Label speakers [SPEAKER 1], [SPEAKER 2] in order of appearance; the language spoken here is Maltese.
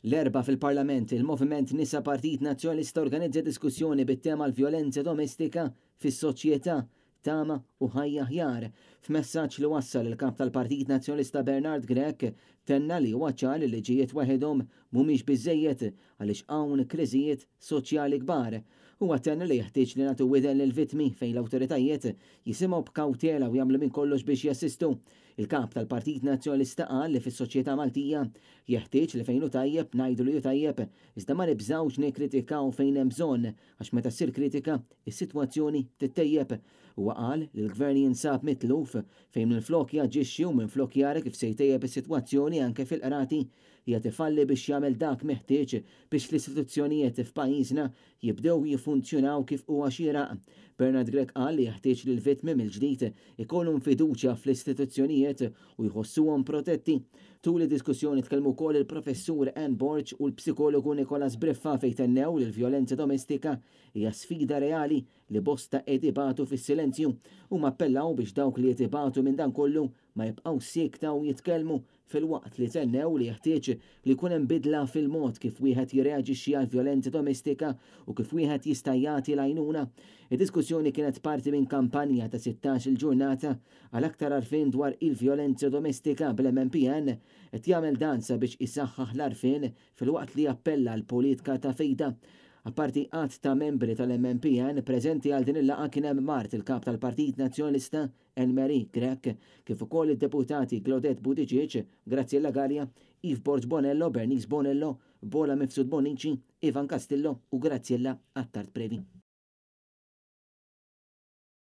[SPEAKER 1] L-erba' fil-Parlament, il-Moviment Nisa Partit Nazzjonalista organizza diskussjoni bit-tema l-vjolenza domestika fis-soċjetà tama u ħajja ħjar. F'messaġġ li wassal il-kap tal-Partit Nazzjonalista Bernard Grech tenna li waċċar li liġijiet waħedhom mhumiex biżejjed għaliex hawn kriżijiet soċjali kbar. Huwa tenna li jeħtieġ li nagħtu widen lill-vittmi fejn l-awtoritajiet jisimgħu b'kawtela u jagħmlu minn kollox biex jassistu. Il-kap tal-Partit Nazzjonalista qal li fis-soċjetà Maltija jeħtieġ li fejn hu tajjeb ngħidu li hu tajjeb, iżda ma nibżgħux nikkritikaw fejn hemm bżonn għax meta ssir kritika is-sitwazzjoni tittejjeb. Huwa qal li l-gvern jinsab mitluf fejn minflok jaġixxi u minflok jara kif se jtejjeb is-sitwazzjoni anke fil-qrati hija tifalli biex jagħmel dak meħtieġ biex l-istituzzjonijiet f'pajjiżna jibdew jiffunzjonaw kif huwa xieraq. Bernard Grech qal li jeħtieġ li l-vittmi mill-ġdid ikollhom fiduċja fl-istituzzjonijiet u jħossuhom protetti. Tul id-diskussjoni tkellmu wkoll il-professur Ann Borch u l-psikologu Nicolas Briffa fejn tennew li l-vjolenza domestika hija sfida reali li bosta qed ibatu fis-silenzju u appellaw biex dawk li qed ibatu minn dan kollu ma jibqgħu sikta u jitkellmu fil-waqt li tennew li jeħtieġ li jkun hemm bidla fil-mod kif wieħed jirreaġixxi għal vjolenza domestika u kif wieħed jista' jagħti l-għajnuna. Id-diskussjoni kienet parti minn kampanja ta' 16 il-ġurnata għal aktar għarfien dwar il-vjolenza domestika bl-MMPN qed jagħmel danza biex isaħħaħ l-għarfien fil-waqt li jappella l-politika ta' fejda. Apparti qatt ta' membri tal-MMPN preżenti għal din il-laqgħa kien hemm Mart il-kap tal-Partit Nazzjonalista Anne-Marie Grech, kif ukoll id-deputati Claudette Buttigieg, Graziella Gallia, Yves Borg Bonello, Bernice Bonello, Bola Mifsud Bonici, Ivan Castillo u Graziella Attard Previ.